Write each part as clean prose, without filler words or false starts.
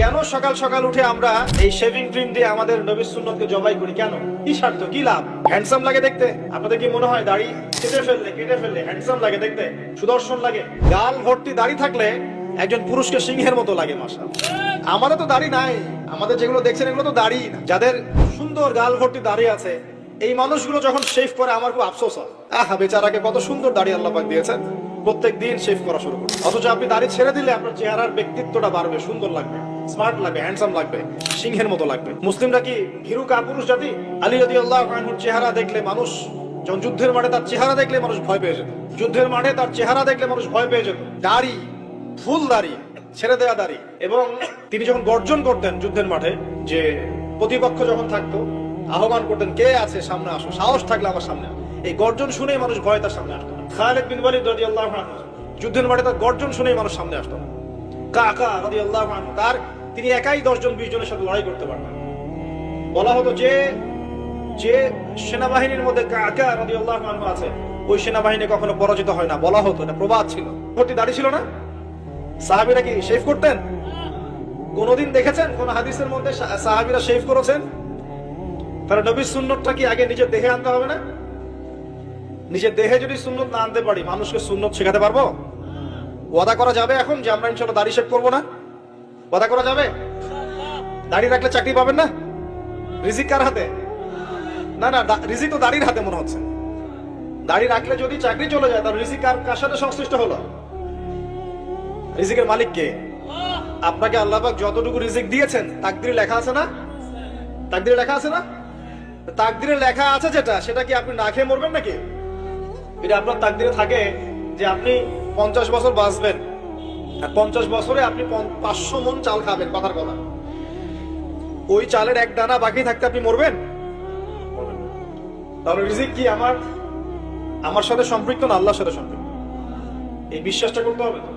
কেন সকাল সকাল উঠে আমরা এই শেভিং ক্রিম দিয়ে আমাদের নবীর সুন্নতকে জবাই করি? কেন? কি স্বার্থ, কি লাভ? হ্যান্ডসাম লাগে দেখতে? আপনাদের কি মনে হয় দাড়ি কেটে ফেললে হ্যান্ডসাম লাগে দেখতে, সুদর্শন লাগে? গাল ভর্তি দাড়ি থাকলে একজন পুরুষকে সিংহের মতো লাগে। মাশাআল্লাহ, আমাদের তো দাড়ি নাই। আমাদের যেগুলো দেখছেন এগুলো তো দাড়ি না। যাদের সুন্দর গাল ভর্তি দাড়ি আছে, এই মানুষগুলো যখন শেভ করে আমার খুব আফসোস হয়। আহা, বেচারাকে কত সুন্দর দাড়ি আল্লাহ পাক দিয়েছেন, প্রত্যেক দিন শেভ করা শুরু করুন। অথচ আপনি দাড়ি ছেড়ে দিলে আপনার চেহারার ব্যক্তিত্বটা বাড়বে, সুন্দর লাগবে, স্মার্ট লাগবে, হ্যান্ডসাম লাগবে, সিংহের মতো লাগবে। মুসলিমরা কি ভীরু কাপুরুষ জাতি? আলী রাদিয়াল্লাহু আনহুর চেহারা দেখলে মানুষ, যখন যুদ্ধের মাঠে তার চেহারা দেখলে মানুষ ভয় পেয়ে যেত। যুদ্ধের মাঠে তার চেহারা দেখলে মানুষ ভয় পেয়ে যেত। দাড়ি, ফুল দাড়ি, ছেড়ে দেওয়া দাড়ি। এবং তিনি যখন গর্জন করতেন যুদ্ধের মাঠে, যে প্রতিপক্ষ যখন থাকতো, আহ্বান করতেন, কে আছে সামনে আসো, সাহস থাকলে আমার সামনে। এই গর্জন শুনেই মানুষ ভয় তার সামনে আসতো। খালিদ বিন ওয়ালিদ রাদিয়াল্লাহু আনহু যুদ্ধের মাঠে তার গর্জন শুনেই মানুষ সামনে আসতো। কাকা রাদিয়াল্লাহু আনহু তিনি একাই 10 জন 20 জনের সাথে লড়াই করতে পারতেন। বলা হতো যে যে সেনাবাহিনীর মধ্যে কাকা রাদিয়াল্লাহু আনহু আছে, ওই সেনাবাহিনী কখনো পরাজিত হয় না। বলা হতো, এটা প্রবাদ ছিল। ভর্তি দাড়ি ছিল না? সাহাবীরা কি শেভ করতেন? কোনদিন দেখেছেন কোন হাদিসের মধ্যে সাহাবীরা শেভ করেছেন? তাহলে নবীর সুন্নতটা কি আগে নিজের দেহে আনতে হবে না? নিজের দেহে যদি সুন্নত না আনতে পারি, মানুষকে সুন্নত শেখাতে পারবো? ওয়াদা করা যাবে এখন যে আমরা ইনশাআল্লাহ দাড়ি শেভ করবো না? ওয়াদা করা যাবে? দাড়ি রাখলে চাকরি পাবেন না? রিজিক কার হাতে? না না, রিজিক তো দাড়ির হাতে মনে হচ্ছে। দাড়ি রাখলে যদি চাকরি চলে যায়, তাহলে রিজিক কার সাথে সংশ্লিষ্ট হলো? রিজিকের মালিক কে? আপনাকে আল্লাহ পাক যতটুকু রিজিক দিয়েছেন, তাকদিরে লেখা আছে না? তাকদিরে লেখা আছে না? তাকদিরে লেখা আছে যেটা, সেটা কি আপনি না খেয়ে মরবেন নাকি? এটা আপনার তাকদিরে থাকে যে আপনি 50 বছর বাঁচবেন, আর 50 বছরে আপনি 500 মণ চাল খাবেন, কথার কথা। ওই চালের এক দানা বাকি থাকতে আপনি মরবেন? তাহলে রিজিক কি আমার সাথে সম্পৃক্ত না আল্লাহর সাথে সম্পৃক্ত? এই বিশ্বাসটা করতে হবে তো।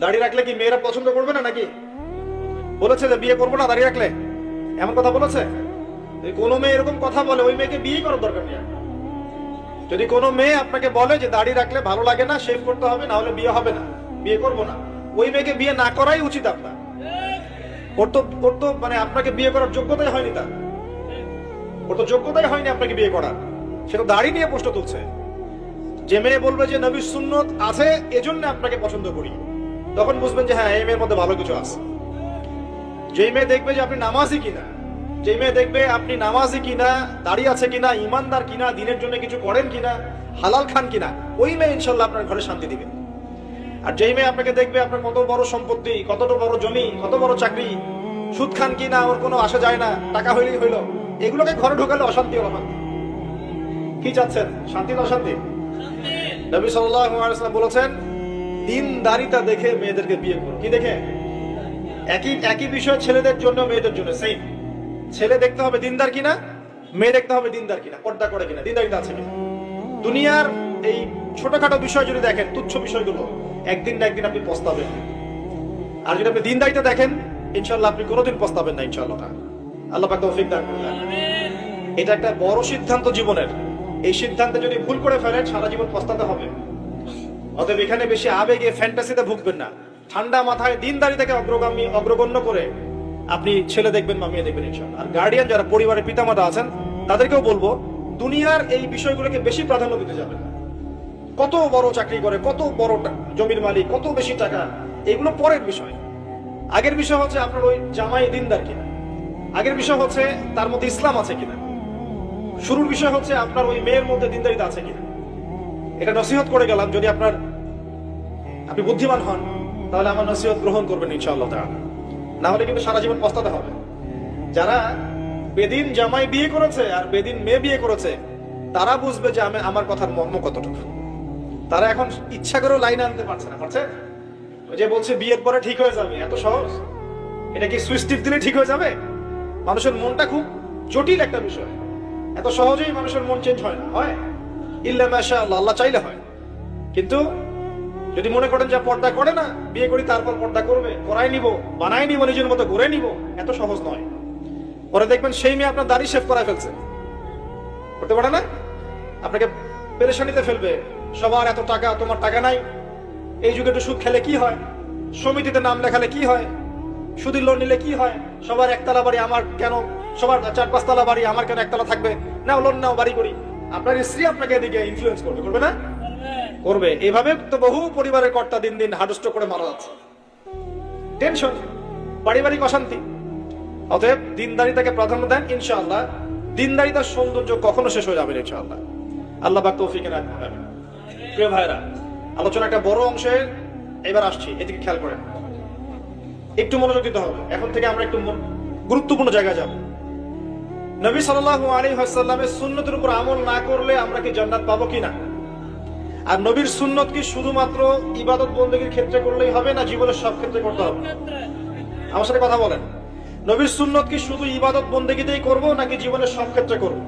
দাড়ি রাখলে কি মেয়েরা পছন্দ করবে না নাকি? বলেছে যে বিয়ে করবো না দাড়ি রাখলে, এমন কথা বলেছে? কোনো মেয়ে এরকম কথা বলে, ওই মেয়েকে বিয়ে করার দরকার নেই। যদি কোনো মেয়ে আপনাকে বলে যে দাড়ি রাখলে ভালো লাগে না, শেভ করতে হবে, না হলে বিয়ে হবে না, বিয়ে করবো না, ওই মেয়েকে বিয়ে না করাই উচিত আপনার। ওর তো মানে আপনাকে বিয়ে করার যোগ্যতাই হয়নি, ওর তো যোগ্যতাই হয়নি আপনাকে বিয়ে করার। সেটা দাড়ি নিয়ে প্রশ্ন তুলছে। যে মেয়ে বলবে যে নবীর সুন্নত আছে এজন্য আপনাকে পছন্দ করি, তখন বুঝবেন যে হ্যাঁ, এই মেয়ের মধ্যে ভালো কিছু আছে। যেই মেয়ে দেখবে যে আপনি নামাজি কিনা, যে মেয়ে দেখবে আপনি নামাজি কিনা, দাড়ি আছে কিনা, ইমানদার কিনা, দিনের জন্য কিছু করেন কিনা, হালাল খান কিনা, ওই মেয়ে ইনশাল্লাহ আপনার ঘরে শান্তি দিবে। আর যেই মেয়ে আপনাকে দেখবে আপনার কত বড় সম্পত্তি, কতটা বড় জমি, কত বড় চাকরি, সুদ খান কিনা, ওর কোনো আসা যায় না, টাকা হইলেই হইলো, এগুলোকে ঘরে ঢোকালে অশান্তি হবে। কি চাচ্ছেন, শান্তি না অশান্তি? নবী সাল্লাল্লাহু আলাইহি ওয়াসাল্লাম বলেছেন, দিনদারিতা দেখে মেয়েদেরকে বিয়ে করো। কি দেখে? একই বিষয় ছেলেদের জন্য মেয়েদের জন্য সেম। ছেলে দেখতে হবে দিনদার কিনা, মেয়ে দেখতে হবে দিনদার কিনা, পর্দা করে কিনা, দিনদারিতা আছে কিনা। দুনিয়ার এই ছোটখাটো বিষয় যদি দেখেন, তুচ্ছ বিষয়গুলো, একদিন না একদিন আপনি পস্তাবেন। আর যদি আপনি দিনদারিতা দেখেন, ইনশাআল্লাহ আপনি কোনোদিন পস্তাবেন না ইনশাআল্লাহ। আল্লাহ পাক তৌফিক দান করুন। এটা একটা বড় সিদ্ধান্ত জীবনের। এই সিদ্ধান্তে যদি ভুল করে ফেলেন, সারা জীবন পস্তাতে হবে। অতএব এখানে বেশি আবেগে, ফ্যান্টাসিতে ভুগবেন না। ঠান্ডা মাথায় দিনদারিতাকে অগ্রগণ্য করে আপনি ছেলে দেখবেন বা মেয়ে দেখবেন ইনশাআল্লাহ। আর গার্ডিয়ান যারা পরিবারের পিতামাতা আছেন, তাদেরকেও বলবো, দুনিয়ার এই বিষয়গুলোকে বেশি প্রাধান্য দিতে যাবেন না। কত বড় চাকরি করে, কত বড় জমির মালিক, কত বেশি টাকা, এগুলো পরের বিষয়। আগের বিষয় হচ্ছে আপনার ওই জামাই দিনদার কিনা, আগের বিষয় হচ্ছে তার মধ্যে ইসলাম আছে কিনা, শুরুর বিষয় হচ্ছে আপনার ওই মেয়ের মধ্যে দিনদারিতা আছে কিনা। এটা নসিহত করে গেলাম। যদি আপনি বুদ্ধিমান হন, তাহলে আমার নসিহত গ্রহণ করবেন ইনশাআল্লাহ তাআলা। না হলে কিন্তু সারা জীবন পস্তাতে হবে। যারা বেদিন জামাই বিয়ে করেছে আর বেদিন মেয়ে বিয়ে করেছে, তারা বুঝবে যে আমার কথার মর্ম কতটুকু। তারা এখন ইচ্ছা করেও লাইনে আনতে পারছে না। পারছে? যে বলছে বিয়ের পরে ঠিক হয়ে যাবে, এত সহজ? এটা কি সুইচ টিপ দিলে ঠিক হয়ে যাবে? মানুষের মনটা খুব জটিল একটা বিষয়। এত সহজেই মানুষের মন চেঞ্জ হয় না। হয় ইল্লা মাশাআল্লাহ, আল্লাহ চাইলে হয়। কিন্তু যদি মনে করেন যে পর্দা করে না, বিয়ে করি তারপর পর্দা করবে, করাই নিব, বানাই নিব, নিজের মতো করে নিব, এত সহজ নয়। পরে দেখবেন সেই মেয়ে আপনার দাড়ি শেভ করায় ফেলছে, করতে পারে না, আপনাকে পেরেশানিতে ফেলবে। সবার এত টাকা, তোমার টাকা নাই। এই যুগে একটু সুদ খেলে কি হয়, সমিতিতে নাম লেখালে কি হয়, সুদের লোন নিলে কি হয়? সবার একতলা বাড়ি, আমার কেন? সবার 4-5 তলা বাড়ি, আমার কেন একতলা থাকবে? নাও লোন নাও, বাড়ি করি। আপনার স্ত্রী আপনাকে এদিকে ইনফ্লুয়েন্স করবে, করবে না? করবে। এইভাবে তো বহু পরিবারের কর্তা দিন দিন হার্ডস্ট্রোক করে মারা যাচ্ছে। টেনশন, পারিবারিক অশান্তি। অতএব দিনদারিতাকে প্রাধান্য দেন, ইনশাআল্লাহ দিনদারিতার সৌন্দর্য কখনো শেষ হয়ে যাবে না, ইনশাআল্লাহ। আল্লাহ পাক তৌফিক এনায়েত করেন। প্রিয় ভাইরা, আলোচনা একটা বড় অংশে এবার আসছি, এদিকে খেয়াল করেন, একটু মনোযোগ দিতে হবে। এখন থেকে আমরা একটু গুরুত্বপূর্ণ জায়গায় যাব। নবী সাল্লাল্লাহু আলাইহি ওয়াসাল্লামের সুন্নতের উপর আমল না করলে আমরা কি জান্নাত পাবো কিনা? আর নবীর সুন্নত কি শুধুমাত্র ইবাদত বন্দেগীর ক্ষেত্রে করলেই হবে, না জীবনের সব ক্ষেত্রে করতে হবে? আমার সাথে কথা বলেন। নবীর সুন্নত কি শুধু ইবাদত বন্দেগীতেই করব, নাকি জীবনের সব ক্ষেত্রে করব?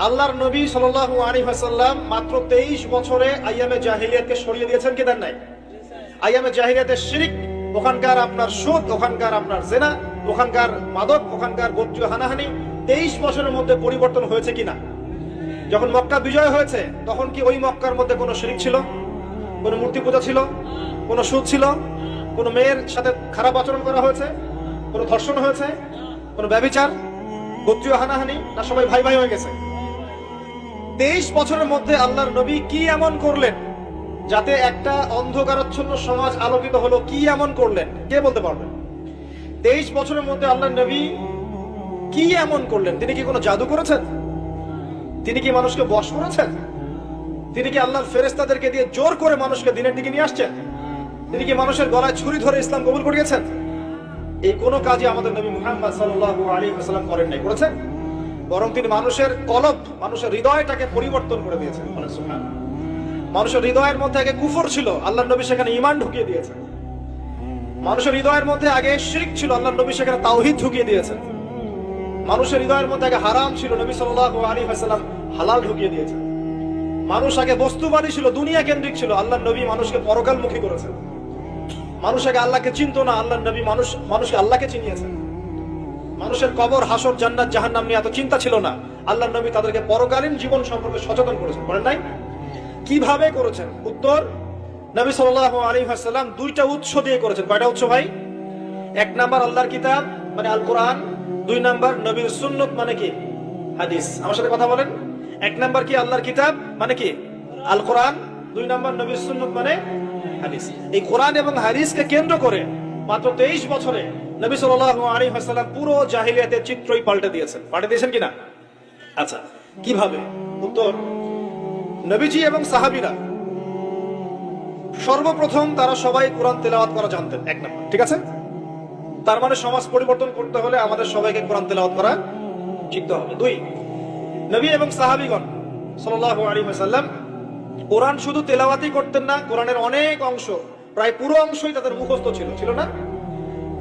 আল্লাহর নবী সাল্লাল্লাহু আলাইহি ওয়াসাল্লাম মাত্র 23 বছরে আইয়ামে জাহিলিয়াতকে সরিয়ে দিয়েছেন কি দেন নাই? আইয়ামে জাহিলিয়াতের শিরক, ওখানকার আপনার সুদ, ওখানকার আপনার জেনা, ওখানকার মাদক, ওখানকার গোত্রীয় হানাহানি 23 বছরের মধ্যে পরিবর্তন হয়েছে কিনা? যখন মক্কা বিজয় হয়েছে তখন কি ওই মক্কার মধ্যে কোনো শিরক ছিল? কোনো মূর্তি পূজা ছিল? কোনো সুদ ছিল? কোনো মেয়ের সাথে খারাপ আচরণ করা হয়েছে? কোনো ধর্ষণ হয়েছে? কোনো ব্যভিচার, গোত্রীয় হানাহানি? না সবাই ভাই ভাই হয়ে গেছে? 23 বছরের মধ্যে আল্লাহর নবী কি এমন করলেন যাতে একটা অন্ধকারাচ্ছন্ন সমাজ আলোকিত হলো? কি এমন করলেন, কে বলতে পারবেন? 23 বছরের মধ্যে আল্লাহর নবী কি এমন করলেন? তিনি কি কোনো জাদু করেছেন? তিনি কি মানুষকে বশ করেছেন? তিনি কি আল্লাহর ফেরেশতাদেরকে দিয়ে জোর করে মানুষকে দিনের দিকে নিয়ে আসছেন? তিনি কি মানুষের গলায় ছুরি ধরে ইসলাম কবুল করিয়েছেন? এই কোন কাজই আমাদের নবী মুহাম্মদ সাল্লাল্লাহু আলাইহি ওয়াসাল্লাম করেন নাই, করেছেন? বরং তিনি মানুষের কলব, মানুষের হৃদয়টাকে পরিবর্তন করে দিয়েছেন। সুবহানাল্লাহ। মানুষের হৃদয়ের মধ্যে আগে কুফর ছিল, আল্লাহর নবী সেখানে ঈমান ঢুকিয়ে দিয়েছেন। মানুষের হৃদয়ের মধ্যে আগে শিরক ছিল, আল্লাহর নবী সেখানে তাওহীদ ঢুকিয়ে দিয়েছেন। মানুষের হৃদয়ের মধ্যে আগে হারাম ছিল, নবী সাল্লাল্লাহু আলাইহি ওয়াসাল্লাম হালাল ঢুকিয়ে দিয়েছেন। মানুষ আগে বস্তুবাদী ছিল, দুনিয়া কেন্দ্রিক ছিল, আল্লাহর নবী মানুষকে পরকালমুখী করেছেন। মানুষ আগে আল্লাহকে চিনতো না, আল্লাহর নবী মানুষকে আল্লাহকে চিনিয়েছেন। মানুষের কবর, হাসর, জান্নাত, জাহান্নাম নিয়ে এত চিন্তা ছিল না, আল্লাহর নবী তাদেরকে পরকালীন জীবন সম্পর্কে সচেতন করেছেন। বলেন নাই? কিভাবে করেছেন? উত্তর, নবী সাল্লাল্লাহু আলাইহি ওয়াসাল্লাম 2টা উৎস দিয়ে করেছেন। কয়টা উৎস ভাই? 1 নাম্বার আল্লাহর কিতাব মানে আল কোরআন, 2 নাম্বার নবীর সুন্নত মানে কি? হাদিস। আমার সাথে কথা বলেন। 1 নাম্বার কি? আল্লাহর কিতাব মানে কি? আল কোরআন। 2 নাম্বার নবীর সুন্নত মানে হাদিস। এই কোরআন এবং হাদিসকে কেন্দ্র করে মাত্র 23 বছরে নবী সাল্লাল্লাহু আলাইহি ওয়াসাল্লাম পুরো জাহিলিয়াতের চিত্রই পাল্টে দিয়েছেন। পাল্টে দিয়েছেন কিনা? আচ্ছা, কিভাবে? উত্তর, নবীজি এবং সাহাবীরা সর্বপ্রথম তারা সবাই কোরআন তেলাওয়াত করা জানতেন। 1 নাম্বার, ঠিক আছে? তার মানে সমাজ পরিবর্তন করতে হলে আমাদের সবাইকে কোরআন তেলাওয়াত করা শিখতে হবে। 2, নবী এবং সাহাবীগণ সাল্লাল্লাহু আলাইহি ওয়াসাল্লাম কোরআন শুধু তেলাওয়াতই করতেন না, কোরআনের অনেক অংশ, প্রায় পুরো অংশই তাদের মুখস্থ ছিল, ছিল না?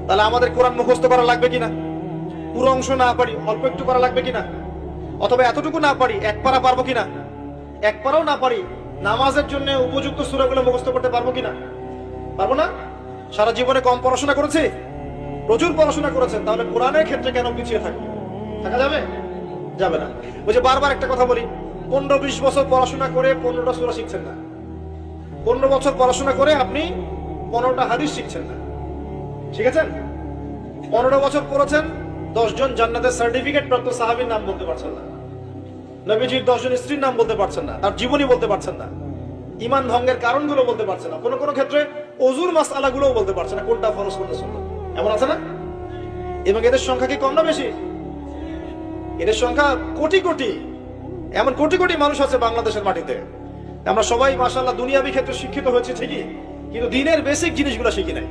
তাহলে আমাদের কোরআন মুখস্থ করা লাগবে কিনা? পুরো অংশ না পারি, অল্প একটু করা লাগবে কিনা? অথবা এতটুকু না পারি, 1 পারা পারবো কিনা? 1 পারাও না পারি, নামাজের জন্য উপযুক্ত সূরাগুলো মুখস্থ করতে পারবো কিনা? পারবো না? সারা জীবনে কম পড়াশোনা করেছি? প্রচুর পড়াশোনা করেছেন, তাহলে কোরআনের ক্ষেত্রে কেন পিছিয়ে থাকবে? থাকা যাবে? যাবে না। ওই যে বারবার একটা কথা বলি, 15-20 বছর পড়াশোনা করে 15টা সূরা শিখছেন না। 15 বছর পড়াশোনা করে আপনি 15টা হাদিস শিখছেন না, শিখেছেন? 15 বছর পড়েছেন, 10 জন জান্নাতের সার্টিফিকেট প্রাপ্ত সাহাবীর নাম বলতে পারছেন না, নবীজির 10 জন স্ত্রীর নাম বলতে পারছেন না, তার জীবনী বলতে পারছেন না, ঈমান ভঙ্গের কারণগুলো বলতে পারছেন না, কোন কোন ক্ষেত্রে ওযুর মাসআলাগুলোও বলতে পারছেন না, কোনটা ফরজ কোনটা সুন্নাত। এমন আছে না? এবং এদের সংখ্যা কি কম না বেশি? এদের সংখ্যা কোটি কোটি, এমন কোটি কোটি মানুষ আছে বাংলাদেশের মাটিতে। আমরা সবাই মাশাআল্লাহ দুনিয়াবি ক্ষেত্রে শিক্ষিত হয়েছে ঠিকই, কিন্তু দিনের বেসিক জিনিসগুলো শিখি নাই।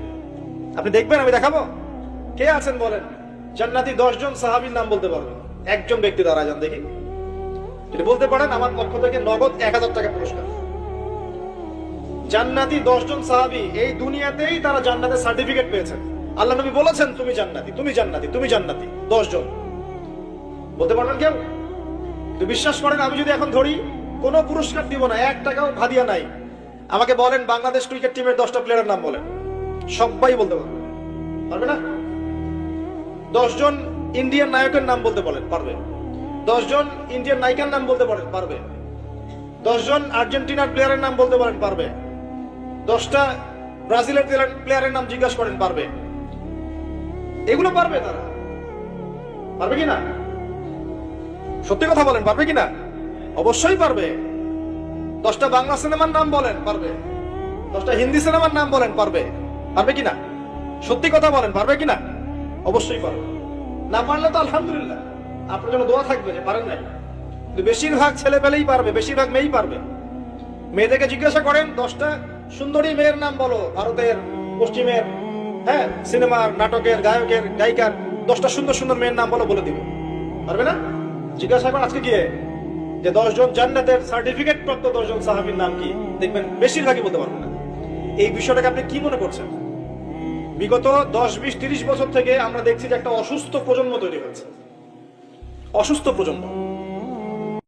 আপনি দেখবেন, আমি দেখাবো। কে আছেন বলেন জান্নাতি 10 জন সাহাবীর নাম বলতে পারবেন? একজন ব্যক্তি দাঁড়ায় যান দেখি, যদি বলতে পারেন আমার পক্ষ থেকে নগদ 1000 টাকা পুরস্কার। জান্নাতি 10 জন সাহাবী, এই দুনিয়াতেই তারা জান্নাতের সার্টিফিকেট পেয়েছেন। আল্লাহ নবী বলেছেন তুমি জান্নাতি, তুমি জান্নাতি, তুমি জান্নাতি। 10 জন বলতে পারবেন কেউ? তো বিশ্বাস করেন, আমি যদি এখন ধরি কোনো পুরস্কার দিব না, 1 টাকাও হাদিয়া নাই, আমাকে বলেন বাংলাদেশ ক্রিকেট টিমের 10টা প্লেয়ারের নাম বলেন, সবাই বলতে পারবে। পারবে না? 10 জন ইন্ডিয়ান নায়কের নাম বলতে বলেন, পারবে। 10 জন ইন্ডিয়ান নায়িকার নাম বলতে পারেন, পারবে। 10 জন আর্জেন্টিনার প্লেয়ারের নাম বলতে পারেন, পারবে। 10টা ব্রাজিলের প্লেয়ারের নাম জিজ্ঞাসা করেন, পারবে। এগুলো পারবে তারা, পারবে কি না? সত্যি কথা বলেন, পারবে কি না? অবশ্যই পারবে। 10টা বাংলা সিনেমার নাম বলেন, পারবে। 10টা হিন্দি সিনেমার নাম বলেন, পারবে। পারবে কি না? সত্যি কথা বলেন, পারবে কি না? অবশ্যই পারবে। না পারলে তো আলহামদুলিল্লাহ, আপনার জন্য দোয়া থাকবে যে পারেন নাই। কিন্তু বেশিরভাগ ছেলে পেলেই পারবে, বেশিরভাগ মেয়েই পারবে। মেয়েদেরকে জিজ্ঞাসা করেন 10টা সুন্দরী মেয়ের নাম বলো, ভারতের, পশ্চিমের, হ্যাঁ, সিনেমার, নাটকের, গায়কের, গায়িকার 10টা সুন্দর সুন্দর মেয়ের নাম বলো, বলে দিবে। পারবে না? জিজ্ঞাসা করেন আজকে গিয়ে যে 10 জন জান্নাতের সার্টিফিকেট প্রাপ্ত 10 জন সাহাবীর নাম কি, দেখবেন বেশিরভাগই বলতে পারবে না। এই বিষয়টাকে আপনি কি মনে করছেন? বিগত 10, 20, 30 বছর থেকে আমরা দেখছি যে একটা অসুস্থ প্রজন্ম তৈরি হয়েছে, অসুস্থ প্রজন্ম।